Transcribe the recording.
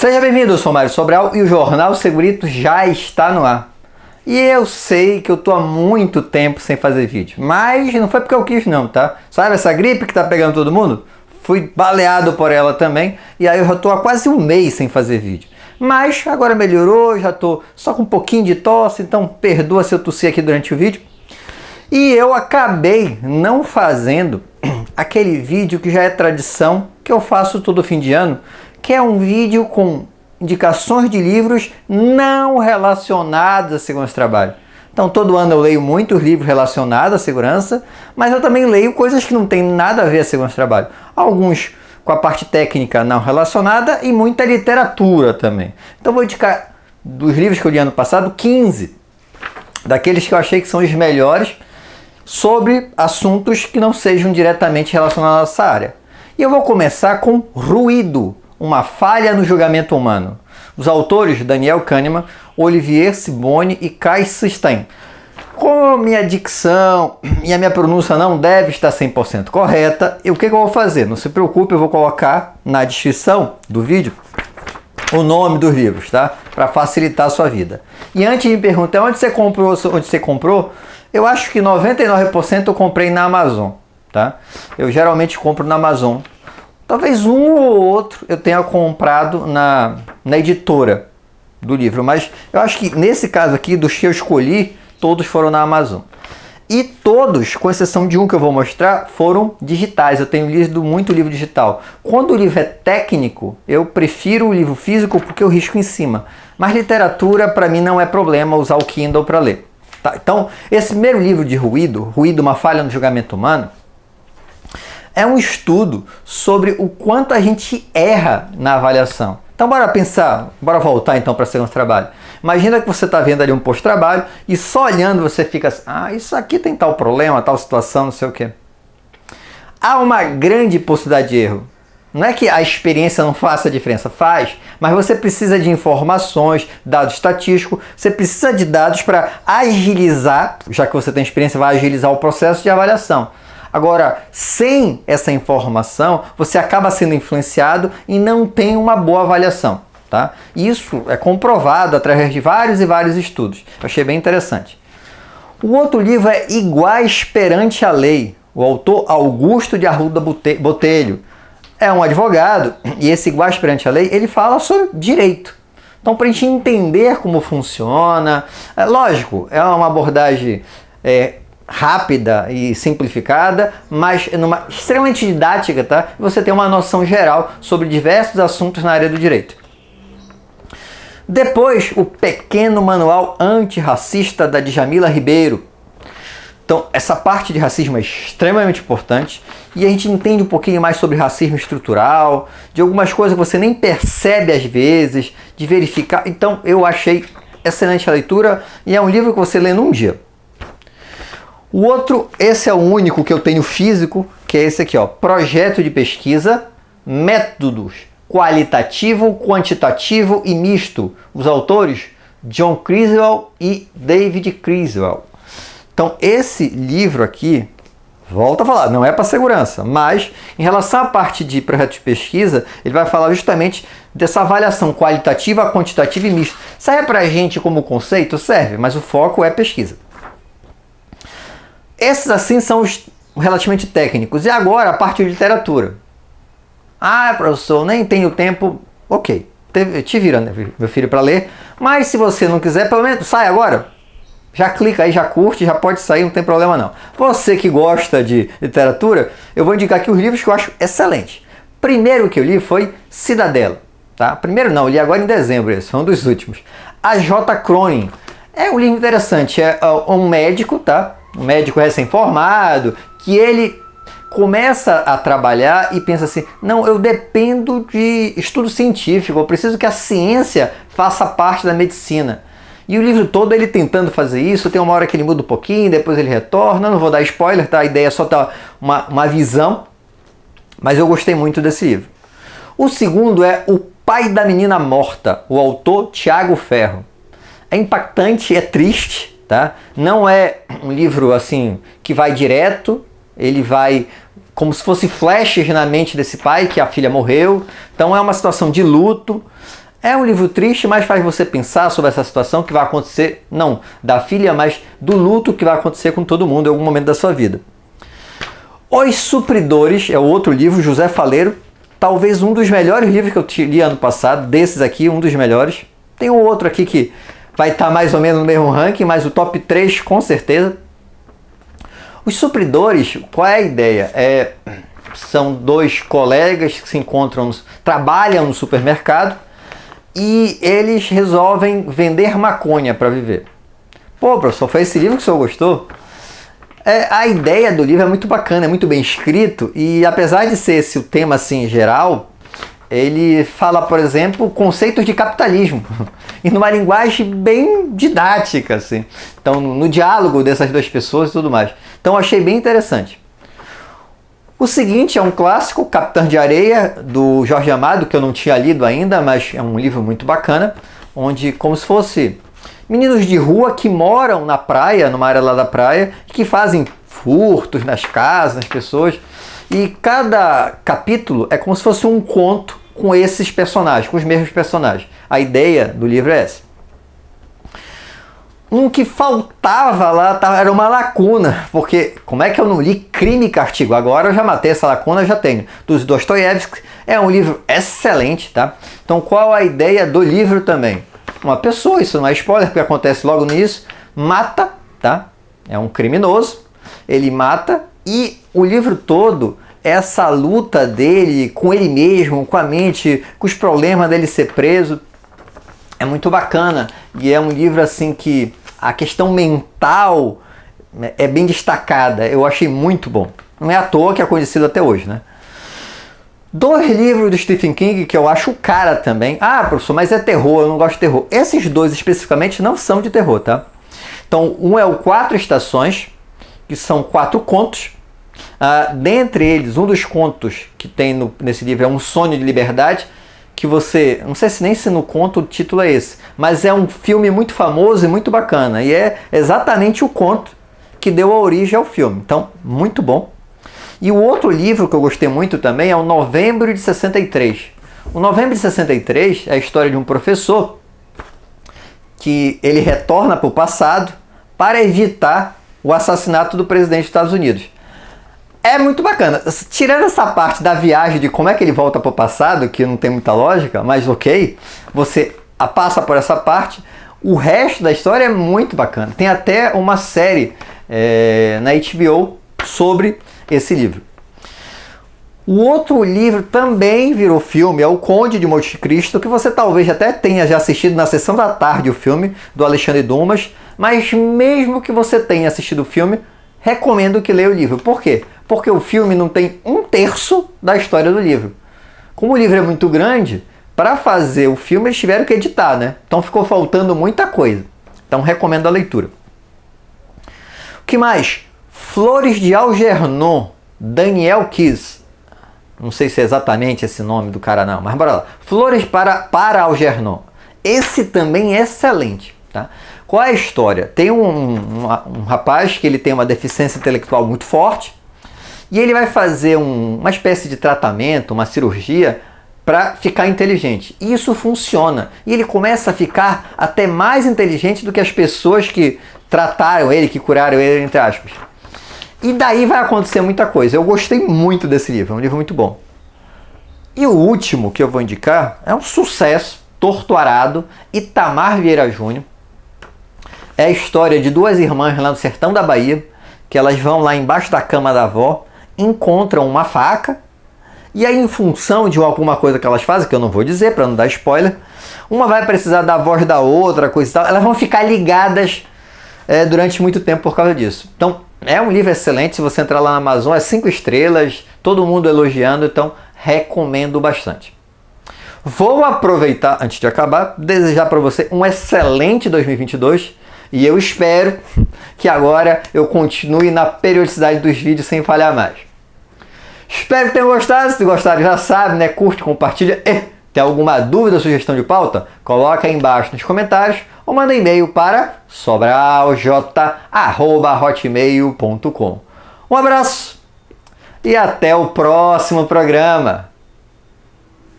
Seja bem-vindo, eu sou Mário Sobral e o Jornal Segurito já está no ar. E eu sei que eu tô há muito tempo sem fazer vídeo, mas não foi porque eu quis não, tá? Sabe essa gripe que tá pegando todo mundo? Fui baleado por ela também e aí eu já tô há quase um mês sem fazer vídeo. Mas agora melhorou, já tô só com um pouquinho de tosse, então perdoa se eu tossir aqui durante o vídeo. E eu acabei não fazendo aquele vídeo que já é tradição, que eu faço todo fim de ano, que é um vídeo com indicações de livros não relacionados à segurança do trabalho. Então todo ano eu leio muitos livros relacionados à segurança, mas eu também leio coisas que não tem nada a ver com a segurança do trabalho. Alguns com a parte técnica não relacionada e muita literatura também. Então vou indicar dos livros que eu li ano passado, 15 daqueles que eu achei que são os melhores sobre assuntos que não sejam diretamente relacionados a essa área. E eu vou começar com Ruído, uma falha no julgamento humano. Os autores Daniel Kahneman, Olivier Sibony e Kai Sistem. Como a minha dicção e a minha pronúncia não deve estar 100% correta, o que eu vou fazer? Não se preocupe, eu vou colocar na descrição do vídeo o nome dos livros, tá? Para facilitar a sua vida. E antes de me perguntar onde você comprou, eu acho que 99% eu comprei na Amazon, tá? Eu geralmente compro na Amazon. Talvez um ou outro eu tenha comprado na editora do livro, mas eu acho que nesse caso aqui, dos que eu escolhi, todos foram na Amazon. E todos, com exceção de um que eu vou mostrar, foram digitais. Eu tenho lido muito livro digital. Quando o livro é técnico, eu prefiro o livro físico porque eu risco em cima. Mas literatura, para mim, não é problema usar o Kindle para ler. Tá? Então, esse primeiro livro de Ruído, uma falha no julgamento humano, é um estudo sobre o quanto a gente erra na avaliação. Então bora voltar então para a segurança do trabalho. Imagina que você está vendo ali um post-trabalho e só olhando você fica assim, isso aqui tem tal problema, tal situação, não sei o quê. Há uma grande possibilidade de erro. Não é que a experiência não faça a diferença, faz, mas você precisa de informações, dados estatísticos, você precisa de dados para agilizar, já que você tem experiência, vai agilizar o processo de avaliação. Agora, sem essa informação, você acaba sendo influenciado e não tem uma boa avaliação, tá? Isso é comprovado através de vários e vários estudos. Eu achei bem interessante. O outro livro é Iguais Perante a Lei. O autor Augusto de Arruda Botelho é um advogado e esse Iguais Perante a Lei, ele fala sobre direito. Então, para a gente entender como funciona, lógico, é uma abordagem rápida e simplificada, mas extremamente didática, tá? Você tem uma noção geral sobre diversos assuntos na área do direito. Depois, o Pequeno Manual Antirracista da Djamila Ribeiro. Então, essa parte de racismo é extremamente importante e a gente entende um pouquinho mais sobre racismo estrutural, de algumas coisas que você nem percebe às vezes, de verificar. Então, eu achei excelente a leitura e é um livro que você lê num dia. O outro, esse é o único que eu tenho físico, que é esse aqui, ó, Projeto de Pesquisa, Métodos Qualitativo, Quantitativo e Misto. Os autores, John Criswell e David Criswell. Então, esse livro aqui, volta a falar, não é para segurança, mas em relação à parte de projeto de pesquisa, ele vai falar justamente dessa avaliação qualitativa, quantitativa e misto. Serve para a gente como conceito? Serve, mas o foco é pesquisa. Esses assim são os relativamente técnicos. E agora a parte de literatura. Professor, nem tenho tempo. Ok, te vira, né, meu filho, para ler. Mas se você não quiser, pelo menos sai agora. Já clica aí, já curte, já pode sair, não tem problema não. Você que gosta de literatura, eu vou indicar aqui os livros que eu acho excelentes. Primeiro que eu li foi Cidadela. Tá? Primeiro não, eu li agora em dezembro, esse foi um dos últimos. A J. Cronin. É um livro interessante, é um médico, tá? Um médico recém-formado, que ele começa a trabalhar e pensa assim, não, eu dependo de estudo científico, eu preciso que a ciência faça parte da medicina. E o livro todo ele tentando fazer isso, tem uma hora que ele muda um pouquinho, depois ele retorna, não vou dar spoiler, tá? A ideia é só dar uma visão, mas eu gostei muito desse livro. O segundo é O Pai da Menina Morta, o autor Tiago Ferro. É impactante, é triste, tá? Não é um livro assim que vai direto, ele vai como se fosse flashes na mente desse pai que a filha morreu. Então é uma situação de luto. É um livro triste, mas faz você pensar sobre essa situação que vai acontecer, não da filha, mas do luto que vai acontecer com todo mundo em algum momento da sua vida. Os Supridores é o outro livro, José Faleiro, talvez um dos melhores livros que eu li ano passado, desses aqui, um dos melhores. Tem um outro aqui que vai estar mais ou menos no mesmo ranking, mas o top 3 com certeza. Os Supridores, qual é a ideia? São dois colegas que se encontram, trabalham no supermercado e eles resolvem vender maconha para viver. Pô, professor, foi esse livro que o senhor gostou? A ideia do livro é muito bacana, é muito bem escrito e apesar de ser esse o tema assim geral, ele fala, por exemplo, conceitos de capitalismo e numa linguagem bem didática, assim. Então, no diálogo dessas duas pessoas e tudo mais. Então, eu achei bem interessante. O seguinte é um clássico, Capitã de Areia, do Jorge Amado, que eu não tinha lido ainda, mas é um livro muito bacana, onde como se fosse meninos de rua que moram na praia, numa área lá da praia, que fazem furtos nas casas, nas pessoas. E cada capítulo é como se fosse um conto com esses personagens, com os mesmos personagens. A ideia do livro é essa. Um que faltava lá era uma lacuna, porque como é que eu não li Crime e Castigo? Agora eu já matei essa lacuna, já tenho. Dos Dostoiévski, é um livro excelente, tá? Então qual a ideia do livro também? Uma pessoa, isso não é spoiler, porque acontece logo nisso, mata, tá? É um criminoso, ele mata e o livro todo, essa luta dele com ele mesmo, com a mente, com os problemas dele ser preso, é muito bacana. E é um livro assim que a questão mental é bem destacada. Eu achei muito bom. Não é à toa que é conhecido até hoje, né? Dois livros do Stephen King que eu acho o cara também. Ah, professor, mas é terror, eu não gosto de terror. Esses dois especificamente não são de terror, tá? Então, um é o Quatro Estações, que são 4 contos. Dentre eles, um dos contos que tem nesse livro é Um Sonho de Liberdade, que você, não sei se no conto o título é esse, mas é um filme muito famoso e muito bacana, e é exatamente o conto que deu a origem ao filme, então muito bom. E o outro livro que eu gostei muito também é o Novembro de 63. O Novembro de 63 é a história de um professor que ele retorna para o passado para evitar o assassinato do presidente dos Estados Unidos. É muito bacana. Tirando essa parte da viagem de como é que ele volta para o passado, que não tem muita lógica, mas ok, você passa por essa parte, o resto da história é muito bacana. Tem até uma série na HBO sobre esse livro. O outro livro também virou filme, é O Conde de Monte Cristo, que você talvez até tenha já assistido na sessão da tarde o filme, do Alexandre Dumas, mas mesmo que você tenha assistido o filme, recomendo que leia o livro. Por quê? Porque o filme não tem 1/3 da história do livro. Como o livro é muito grande, para fazer o filme eles tiveram que editar, né? Então ficou faltando muita coisa. Então recomendo a leitura. O que mais? Flores de Algernon, Daniel Keyes. Não sei se é exatamente esse nome do cara não, mas bora lá. Flores para Algernon. Esse também é excelente, tá? Qual é a história? Tem um rapaz que ele tem uma deficiência intelectual muito forte e ele vai fazer uma espécie de tratamento, uma cirurgia para ficar inteligente. E isso funciona. E ele começa a ficar até mais inteligente do que as pessoas que trataram ele, que curaram ele, entre aspas. E daí vai acontecer muita coisa. Eu gostei muito desse livro, é um livro muito bom. E o último que eu vou indicar é um sucesso, Torturado, Itamar Vieira Júnior. É a história de duas irmãs lá no sertão da Bahia, que elas vão lá embaixo da cama da avó, encontram uma faca, e aí em função de alguma coisa que elas fazem, que eu não vou dizer para não dar spoiler, uma vai precisar da voz da outra, coisa e tal, elas vão ficar ligadas durante muito tempo por causa disso. Então, é um livro excelente, se você entrar lá na Amazon, é 5 estrelas, todo mundo elogiando, então recomendo bastante. Vou aproveitar, antes de acabar, desejar para você um excelente 2022, e eu espero que agora eu continue na periodicidade dos vídeos sem falhar mais. Espero que tenham gostado. Se gostaram, já sabe, né? Curte, compartilha. E tem alguma dúvida, sugestão de pauta? Coloca aí embaixo nos comentários ou manda e-mail para sobralj@hotmail.com. Um abraço e até o próximo programa.